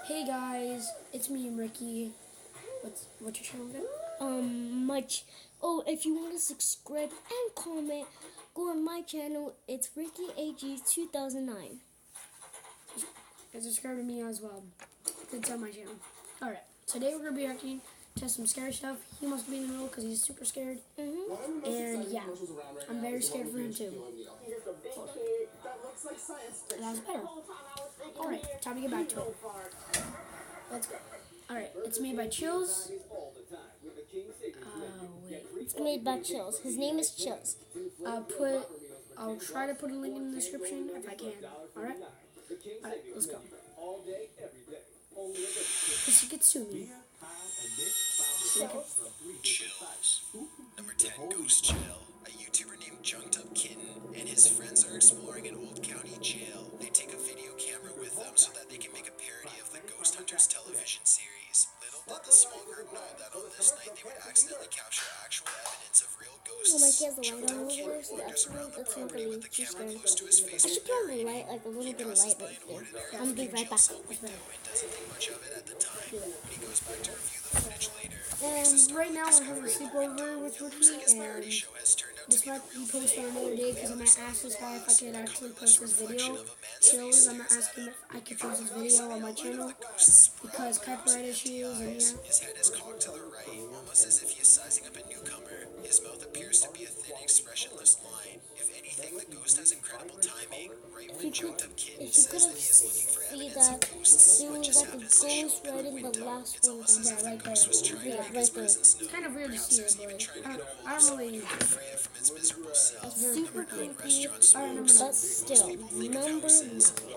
Hey guys, it's me, Ricky. What's your channel again? If you want to subscribe and comment, go on my channel. It's Ricky AG 2009. And subscribe to me as well. It's on my channel. Alright, today we're going to be reacting to some scary stuff. He must be in the middle because he's super scared. And yeah, I'm very scared for him too. That's better. Alright, time to get back to it. Let's go. Alright, it's made by Chills. It's made by Chills. His name is Chills. I'll try to put a link in the description if I can. Alright? Alright, let's go. Because he could sue me. Chills. Number 10, Ghost Jail. A YouTuber named Junked Up Kitten and his friends are exploring an old county jail. They take a video camera with them so that they can make a parody of the Ghost Hunters television series. Little did the small group know that on this night they would accidentally capture actual evidence of real ghosts. Junked Up Kitten wanders around the property with the camera close to his face. I should put a light, like a little bit of light right there. I'm gonna be right back. And doesn't think much of it at the time. When he goes back to review the footage later, Right now we're having a sleepover with Ricky, and this might be posted on another day because I'm going to ask this guy if I could actually post this video. Chills, I'm going to ask him if I could post this video on my channel because copyright issues and yeah. his head is cocked to the right, almost as if he is sizing up a newcomer. His mouth appears to be a thin, expressionless line. If anything, the ghost has incredible timing. Right when Junked Up Kitten says that he is looking for evidence of ghosts, what just happens to show through the window. It's almost as if the ghost was trying to make his presence known. It's kind of weird to see it, but I don't really... From its miserable self. Super creepy, but still, number 9.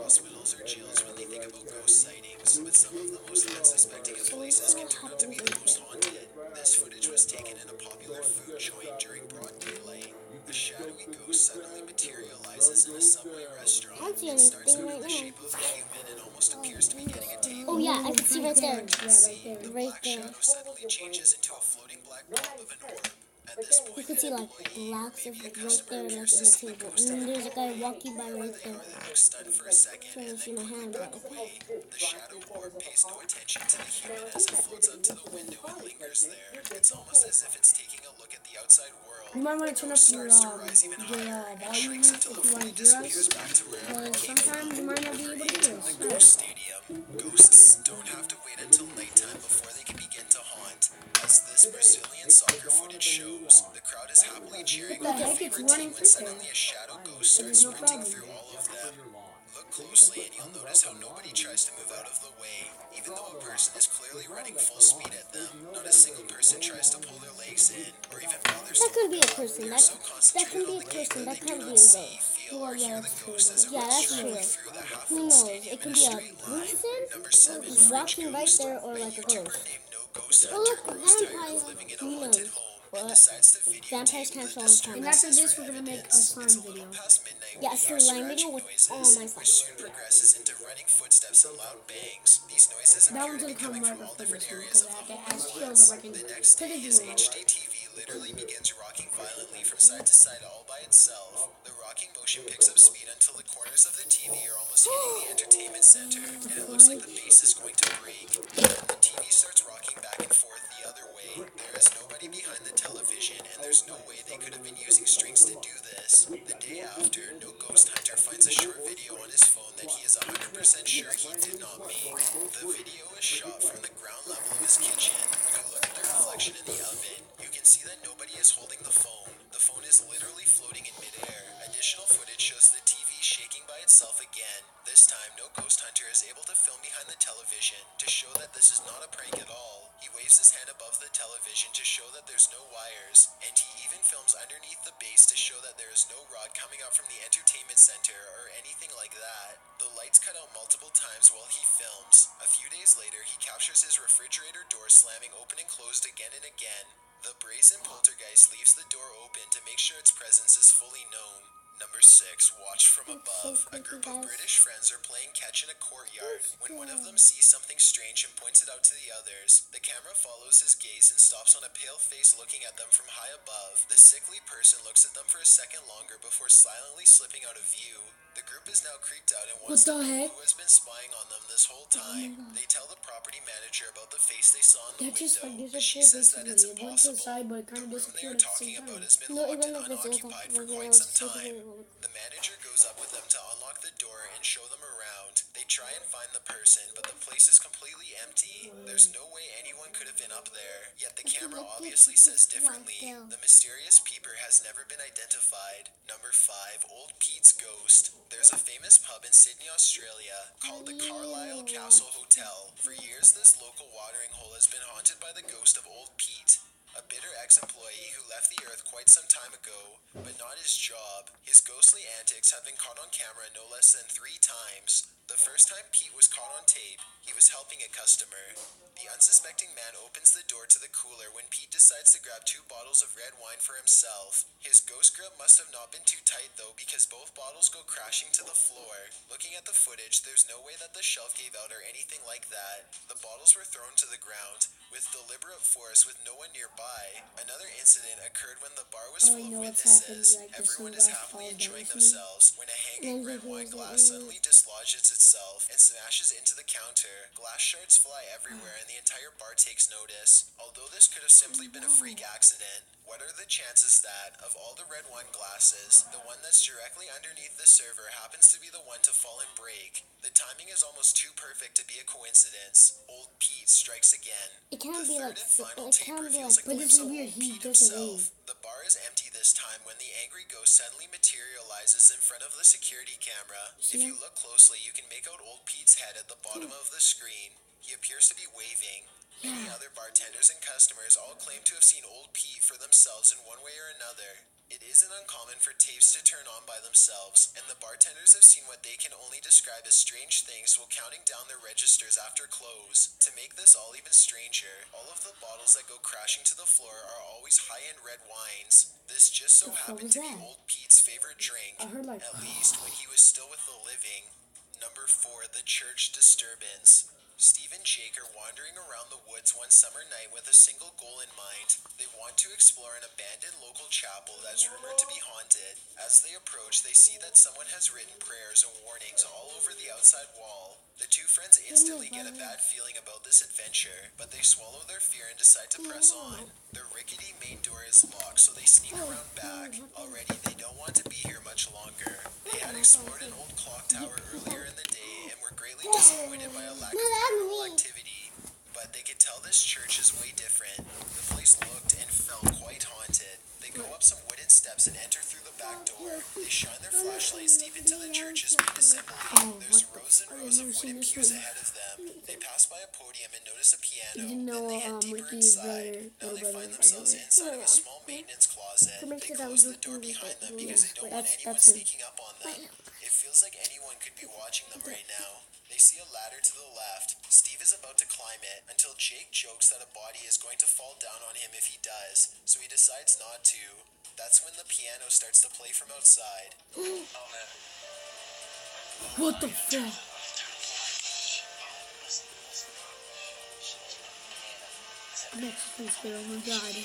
Hospitals or jails when they think about ghost sightings, but some of the most unsuspecting of places can turn out to be the most haunted. This footage was taken in a popular food joint during broad daylight. A shadowy ghost suddenly materializes in a Subway restaurant. I don't see It starts anything out in right the now. shape of a human and almost appears to be getting a table. Oh yeah, I can see right there. Yeah, Right Black there. shadow suddenly changes into a floating black blob of an orb. At this point, You can see like blocks of it right there, like in the table. And then there's a guy walking by right there. looks stunned for a second Trying to and see then my hand, back but away. The shadow orb pays no attention to the human as it floats up to the window and lingers there. It's almost as if it's taking a look at the outside world. You might want to turn up your Starts to rise even higher and volume shrinks until if it you want fully to hear disappears us. back to wherever it Because came from. sometimes you might not be able to hear us. Ghost Stadium. Ghosts don't have to wait until nighttime before they can begin to haunt. As this Brazilian soccer footage shows, the crowd is happily cheering What on the their heck, it's favorite running team when through suddenly there. a shadow ghost starts There's no sprinting problem. through all of them. Look closely and you'll notice how nobody tries to move out of the way, even though a person is clearly running full speed at them. Not a single person tries to pull their legs in or even bothers That to could be a look up. person. They are so That could concentrated be on a the game person. That they do can't be not a see, ghost. feel, or hear the ghost as it Yeah, runs that's straight true. through the Who half-full knows? stadium It could in be a straight line. person Number 7, walking right Ghost. there, or A like a YouTuber ghost. named No Ghost Oh Hunter look, grows tired vampire. of living in a Who haunted knows? home and What? decides to Vampires videotape can't the show on disturbing And after camera. this, we're going to make a slime It's a little video. past midnight Yeah, when a he hears slime video scratching with noises, all my which stuff. soon progresses into running footsteps and loud bangs. These noises That appear one's to be going to come coming right from all before different this one areas because of I the asked woods. Chills if I can The next put day, it his in. HDTV literally begins rocking violently from side to side all by itself. The rocking motion picks up speed until the corners of the TV are almost hitting the entertainment center, and it looks like the base is going to break. The TV starts rocking back and forth the other way. There is nobody behind the television, and there's no way they could have been using strings to do this. The day after, No Ghost Hunter finds a short video on his phone that he is 100% sure he did not make. The video is shot from the ground level of his kitchen. When you look at the reflection in the oven, you can see that nobody is holding the phone. The phone is literally floating in midair. Additional footage shows the TV shaking by itself again. This time, No Ghost Hunter is able to film behind the television to show that this is not a prank at all. He waves his hand above the television to show that there's no wires, and he even films underneath the base to show that there is no rod coming out from the entertainment center or anything like that. The lights cut out multiple times while he films. A few days later, he captures his refrigerator door slamming open and closed again and again. The brazen poltergeist leaves the door open to make sure its presence is fully known. Number 6, watched from above. A group of British friends are playing catch in a courtyard when one of them sees something strange and points it out to the others. The camera follows his gaze and stops on a pale face looking at them from high above. The sickly person looks at them for a second longer before silently slipping out of view. The group is now creeped out and What wants the to know heck? who has been spying on them this whole time. They tell the property manager about the face they saw in the That just like window, but she disappeared says that it's basically. It went to the impossible. side, but it kind The of room they disappeared are at the same talking about time. has been No, locked even and if it's unoccupied for quite some time. The manager goes up with them to unlock the door and show them around. They try and find the person, but the place is completely empty. There's no way anyone could have been up there, yet the camera obviously says differently. The mysterious peeper has never been identified. Number 5, Old Pete's Ghost. There's a famous pub in Sydney, Australia called the Carlisle Castle Hotel. For years, this local watering hole has been haunted by the ghost of Old Pete, a bitter ex-employee who left the earth quite some time ago, but not his job. His ghostly antics have been caught on camera no less than 3 times. The first time Pete was caught on tape, he was helping a customer. The unsuspecting man opens the door to the cooler when Pete decides to grab 2 bottles of red wine for himself. His ghost grip must have not been too tight though, because both bottles go crashing to the floor. Looking at the footage, there's no way that the shelf gave out or anything like that. The bottles were thrown to the ground with deliberate force with no one nearby. Another incident occurred when the bar was full of witnesses. Everyone is happily enjoying themselves when a hanging red wine glass suddenly dislodges itself and smashes into the counter. Glass shards fly everywhere and the entire bar takes notice. Although this could have simply been a freak accident, what are the chances that, of all the red wine glasses, the one that's directly underneath the server happens to be the one to fall and break? The timing is almost too perfect to be a coincidence. Old Pete strikes again. It can't The be third like, and final it tape can't be reveals like, a but glimpse it's of weird, Old he Pete does himself. The bar is empty this time when the angry ghost suddenly materializes in front of the security camera. If you look closely, you can make out Old Pete's head at the bottom of the screen. He appears to be waving. Many other bartenders and customers all claim to have seen Old Pete for themselves in one way or another. It isn't uncommon for tapes to turn on by themselves, and the bartenders have seen what they can only describe as strange things while counting down their registers after close. To make this all even stranger, all of the bottles that go crashing to the floor are always high-end red wines. This just so happened to be Old Pete's favorite drink, at least when he was still with the living. Number 4, The Church Disturbance. Steve and Jake are wandering around the woods one summer night with a single goal in mind. They want to explore an abandoned local chapel that's rumored to be haunted. As they approach, they see that someone has written prayers and warnings all over the outside wall. The 2 friends instantly get a bad feeling about this adventure, but they swallow their fear and decide to press on. The rickety main door is locked, so they sneak around back. Already, they don't want to be here much longer. They had explored an old clock tower earlier in the day and were greatly disappointed by a lack of paranormal activity, but they could tell this church is way different. The place looked and felt quite haunted. They go up some wooden steps and enter through the back door. They shine their flashlights deep into the church's main assembly. There's rows and rows of wooden pews ahead of them. They pass by a podium and notice a piano. Then they head deeper inside. Now they find themselves inside of a small maintenance closet. They close the door behind them because they don't want anyone sneaking up on them. It feels like anyone could be watching them right now. They see a ladder to the left. Steve is about to climb it until Jake jokes that a body is going to fall down on him if he does, so he decides not to. That's when the piano starts to play from outside. What the fuck? Mexican spirit, oh my god.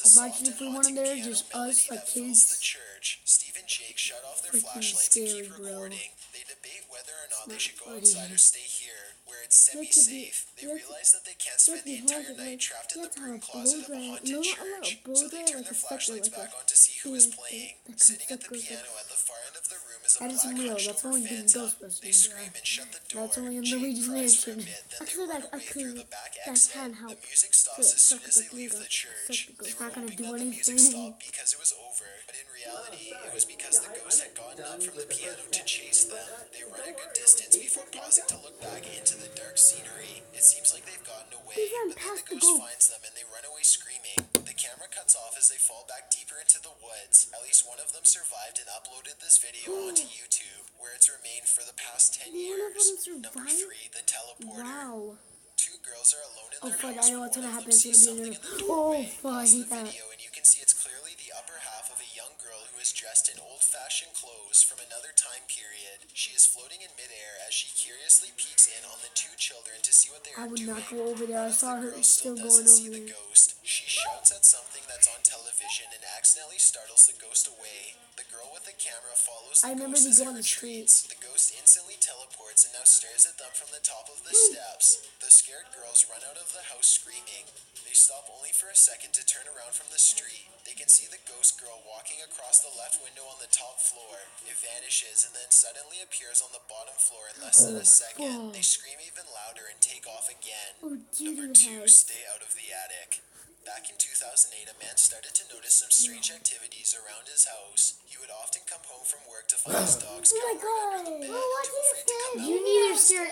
Imagine if we went in there, just us, like kids. The church. Steve and Jake shut off their flashlights and keep recording. They debate whether or not they should go outside or stay here, where it's semi-safe. They realize that they can't spend the entire night trapped in the broom closet of a haunted church, so they turn their flashlights back on to see who is playing. Sitting at the piano at the far end of the room is a black hunchover phantom. They scream and shut the door. That's only in Jake Luigi's cries for a Mansion. bit, then they run away through the back exit. The music stops as soon as they leave the church. They were hoping that the music stopped because it was over, but in reality, it was because the ghost had gotten up from the piano to chase them. They run a good distance before pausing to look back into the dark scenery. It seems like they've gotten away, but then the ghost finds them and they run away screaming. The camera cuts off as they fall back deeper into the woods. At least one of them survived and uploaded this video onto YouTube, where it's remained for the past 10 years. Number 3, The Teleporter. Wow. 2 girls are alone in their fuck, house I know when what's one gonna of them happen. It's sees gonna be something in the oh doorway. fuck, I Pause hate the that. video and you can see it's clearly the upper half of a young girl who is is dressed in old-fashioned clothes from another time period. She is floating in midair as she curiously peeks in on the two children to see what they I are would doing. not go over there. I saw her still going over there. Ghost. She shouts at something that's on television and accidentally startles the ghost away. The girl with the camera follows the I remember ghost they as go it on the street. retreats. The ghost instantly teleports and now stares at them from the top of the steps. The scared girls run out of the house screaming. They stop only for a second to turn around from the street. They can see the ghost girl walking across the left window on the top floor. It vanishes and then suddenly appears on the bottom floor in less than a second. They scream even louder and take off again. Number 2, stay out of the attic. Back in 2008, a man started to notice some strange activities around his house. He would often come home from work to find his dogs cowering under the bed, too afraid to come out. You need to scare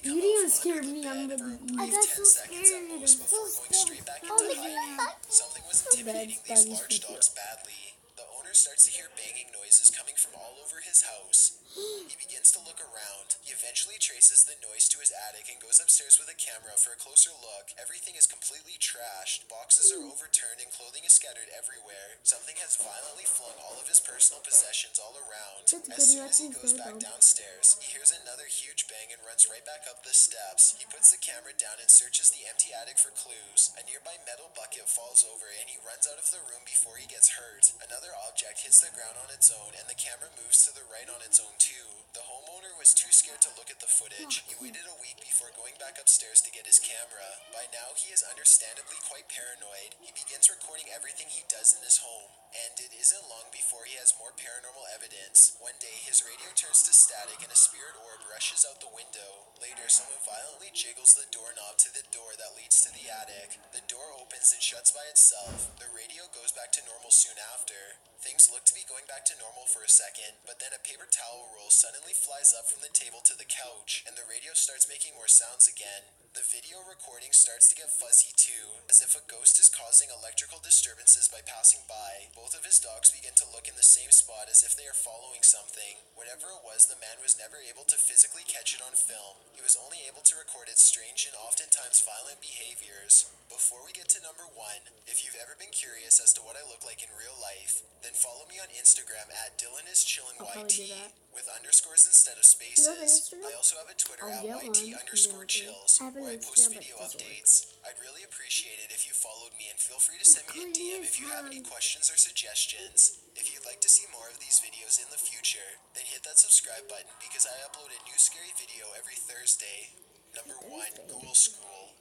you need to scare me. I'm For gonna only 10 seconds at most before going straight back into hiding. Something was intimidating these large dogs badly. The owner starts to hear banging noises coming from all over his house. He begins to look around. He eventually traces the noise to his attic and goes upstairs with a camera for a closer look. Everything is completely trashed. Boxes are overturned and clothing is scattered everywhere. Something has violently flung all of his personal possessions all around. As soon as he goes back downstairs, he hears another huge bang and runs right back up the steps. He puts the camera down and searches the empty attic for clues. A nearby metal bucket falls over and he runs out of the room before he gets hurt. Another object hits the ground on its own and the camera moves to the right on its own too. The homeowner was too scared to look at the footage. He waited a week before going back upstairs to get his camera. By now, he is understandably quite paranoid. He begins recording everything he does in his home. And it isn't long before he has more paranormal evidence. One day, his radio turns to static and a spirit orb rushes out the window. Later, someone violently jiggles the doorknob to the door that leads to the attic. The door opens and shuts by itself. The radio goes back to normal soon after. Things look to be going back to normal for a second, but then a paper towel roll suddenly flies up from the table to the couch, and the radio starts making more sounds again. The video recording starts to get fuzzy too, as if a ghost is causing electrical disturbances by passing by. Both of his dogs begin to look in the same spot as if they are following something. Whatever it was, the man was never able to physically catch it on film. He was only able to record its strange and oftentimes violent behaviors. Before we get to number 1, if you've ever been curious as to what I look like in real life, then follow me on Instagram at DylanIsChillinYT with underscores instead of spaces. I also have a Twitter at YT_chills where I post video updates. I'd really appreciate it if you followed me, and feel free to send me a DM if you have any questions or suggestions. If you'd like to see more of these videos in the future, then hit that subscribe button because I upload a new scary video every Thursday. Number 1, Ghoul School.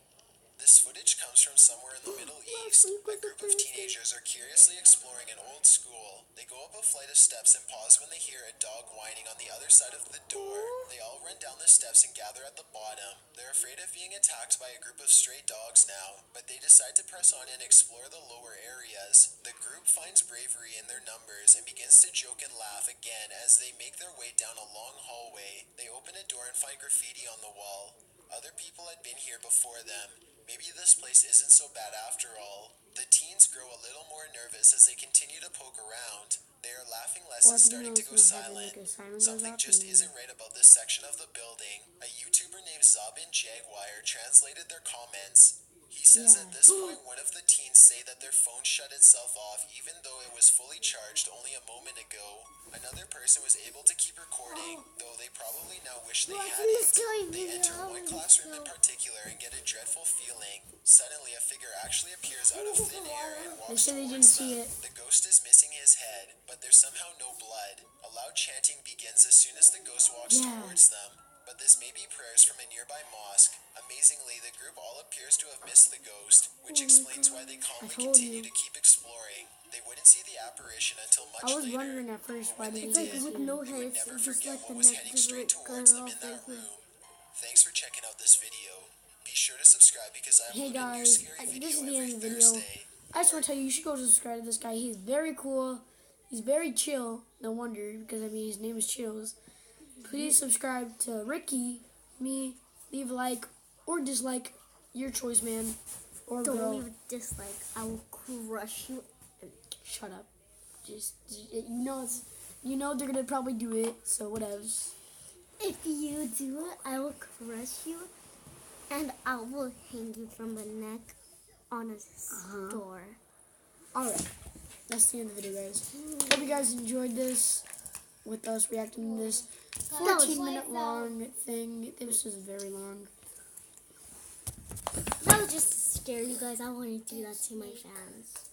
This footage comes from somewhere in the Middle East. A group of teenagers are curiously exploring an old school. They go up a flight of steps and pause when they hear a dog whining on the other side of the door. They all run down the steps and gather at the bottom. They're afraid of being attacked by a group of stray dogs now, but they decide to press on and explore the lower areas. The group finds bravery in their numbers and begins to joke and laugh again as they make their way down a long hallway. They open a door and find graffiti on the wall. Other people had been here before them. Maybe this place isn't so bad after all. The teens grow a little more nervous as they continue to poke around. They are laughing less and starting to go silent. Something just isn't right about this section of the building. A YouTuber named Zabin Jaguar translated their comments. He says at this point one of the teens say that their phone shut itself off even though it was fully charged only a moment ago. Another person was able to keep recording, though they probably now wish they hadn't. They enter one classroom in particular and get a dreadful feeling. Suddenly a figure actually appears out of thin air and walks towards them. The ghost is missing his head, but there's somehow no blood. A loud chanting begins as soon as the ghost walks towards them. But this may be prayers from a nearby mosque. Amazingly, the group all appears to have missed the ghost, which explains why they calmly continue to keep exploring. They wouldn't see the apparition until much later. I was wondering at first why they did it. with no head, Never it's just forget like what the was neck heading just straight towards them in that room. Thanks for checking out this video. Be sure to subscribe because I Hey upload a new guys, scary this is video the end every of the video. Thursday. I just want to tell you, you should go subscribe to this guy. He's very cool. He's very chill. No wonder, because I mean his name is Chills. Please subscribe to Ricky, me, leave a like or dislike, your choice, man or Don't girl. leave a dislike. I will crush you. Shut up. Just you know they're gonna probably do it. So whatevs. If you do it, I will crush you, and I will hang you from a neck on a store. All right. that's the end of the video, guys. Hope you guys enjoyed this with us reacting to this 14-minute long thing. This was very long. That was just scary, you guys. I want to do that to my fans.